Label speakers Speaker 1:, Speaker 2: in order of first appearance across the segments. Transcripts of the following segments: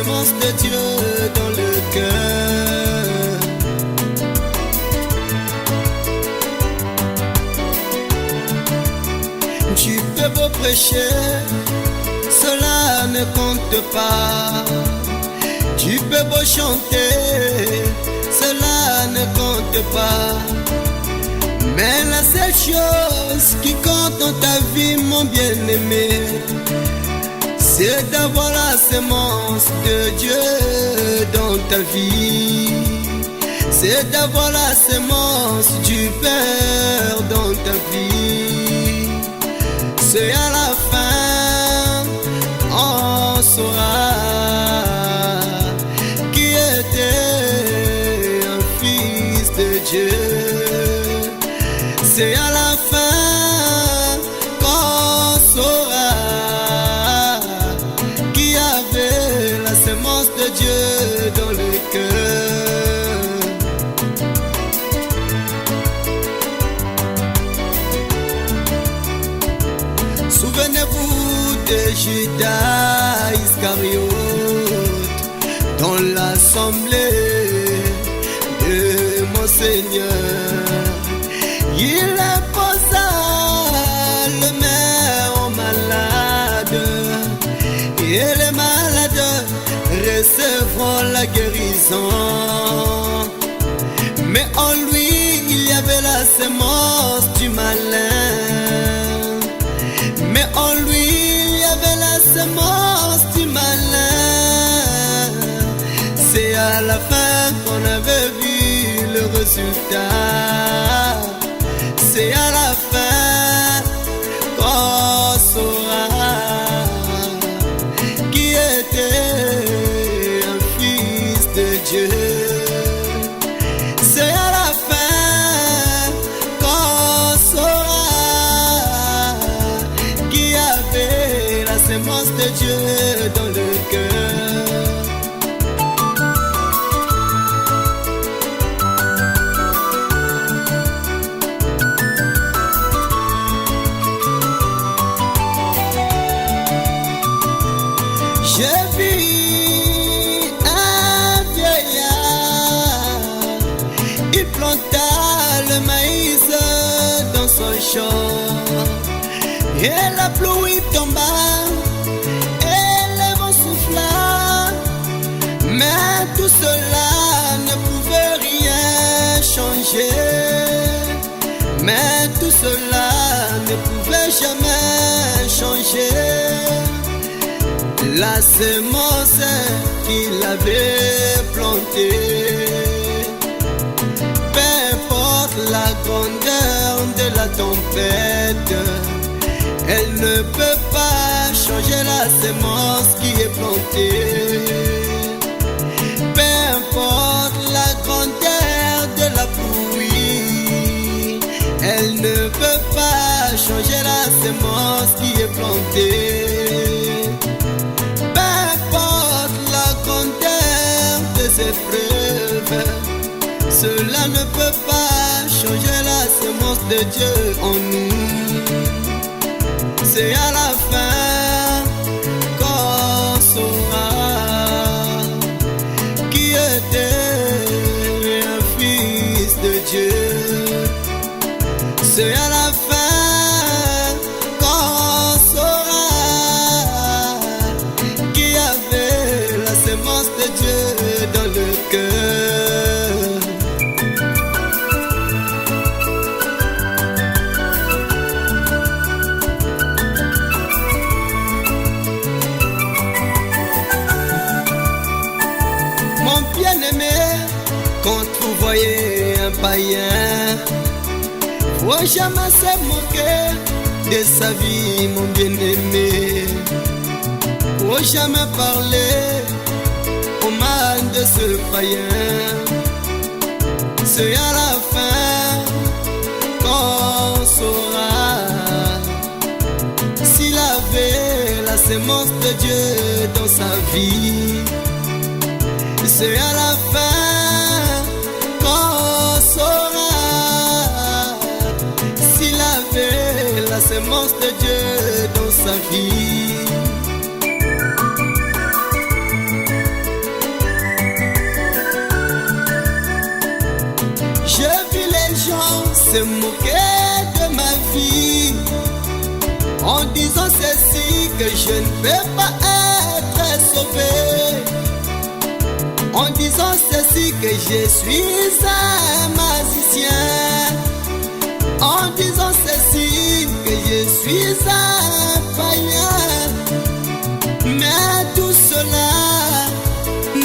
Speaker 1: semence de Dieu dans le cœur. Tu peux beau prêcher, cela ne compte pas. Tu peux beau chanter, cela ne compte pas. Mais la seule chose qui compte dans ta vie, mon bien-aimé, c'est d'avoir la semence de Dieu dans ta vie. C'est d'avoir la semence du Père dans ta vie. C'est à la fin, on saura qui était un fils de Dieu. C'est à la fin qu'on saura qui avait la semence de Dieu dans le cœur. Souvenez-vous de Judas Iscariote dans l'assemblée de mon Seigneur. Il imposa le maire aux malades et les malades recevront la guérison. Mais en lui, il y avait la semence du malin. Mais en lui, il y avait la semence du malin. C'est à la fin qu'on avait vu le résultat. C'est à la fin qu'on saura qui était un fils de Dieu. C'est à la fin qu'on saura qui avait la semence de Dieu dans le cœur. J'ai vu un vieillard, il planta le maïs dans son champ. Et la pluie tomba, et le vent souffla. Mais tout cela ne pouvait rien changer. Mais tout cela ne pouvait jamais changer la semence qu'il avait plantée. Peu importe la grandeur de la tempête, elle ne peut pas changer la semence qui est plantée. Peu importe la grandeur de la pluie, elle ne peut pas changer la semence qui est plantée. Épreuves, cela ne peut pas changer la semence de Dieu en nous. C'est à la fin qu'on saura qui était un fils de Dieu. C'est à la fin qu'on saura qui avait la semence de Dieu dans le cœur. Mon bien-aimé, quand vous voyez un païen, faut jamais se moquer de sa vie, mon bien-aimé. Faut jamais parler au mal de ce païen. C'est à la fin qu'on saura s'il avait la semence de Dieu dans sa vie. C'est à la fin qu'on saura s'il avait la semence de Dieu dans sa vie. que je ne peux pas être sauvé. En disant ceci que je suis un magicien. En disant ceci que je suis un païen. Mais tout cela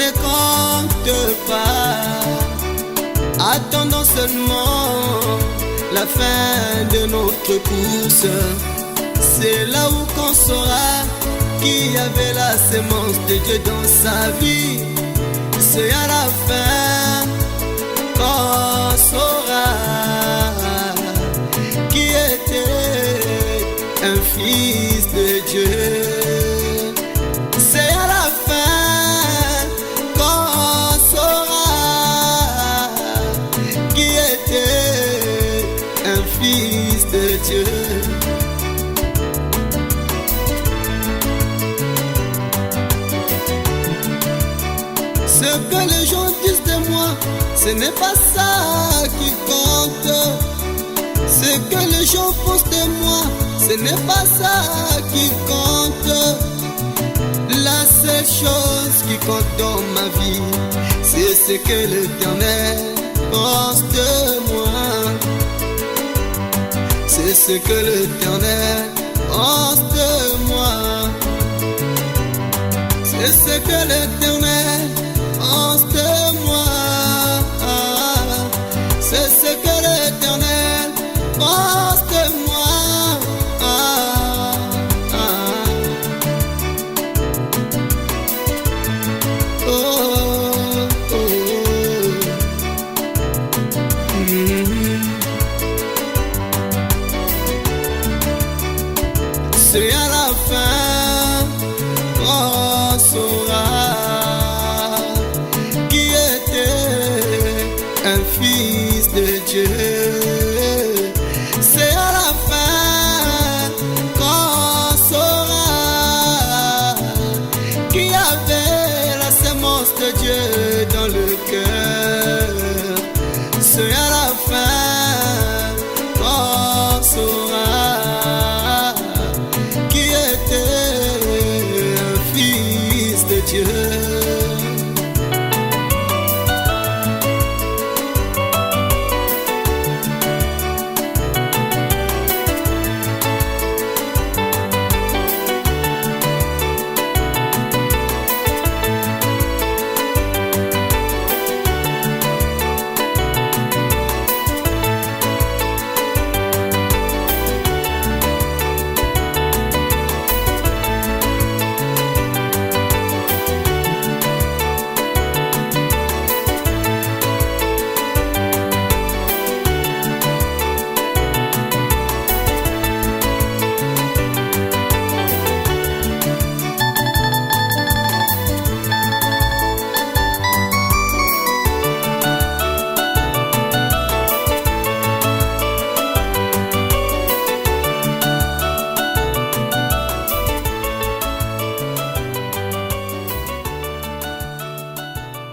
Speaker 1: ne compte pas. Attendons seulement la fin de notre course. C'est là où qu'on saura qui avait la sémence de Dieu dans sa vie. C'est à la fin qu'on saura qui était un fils de Dieu. C'est à la fin qu'on saura qui était un fils de Dieu. Ce que les gens disent de moi, ce n'est pas ça qui compte. Ce que les gens pensent de moi, ce n'est pas ça qui compte. La seule chose qui compte dans ma vie, c'est ce que l'Éternel pense de moi. C'est ce que l'Éternel pense de moi. C'est ce que l'Éternel pense de moi. C'est ce que l'Éternel pense de moi. C'est à la fin qu'on saura qui était un fils de Dieu. C'est à la fin qu'on saura qui avait la sémence de Dieu dans le cœur. C'est à la fin qu'on saura qui était un fils de Dieu.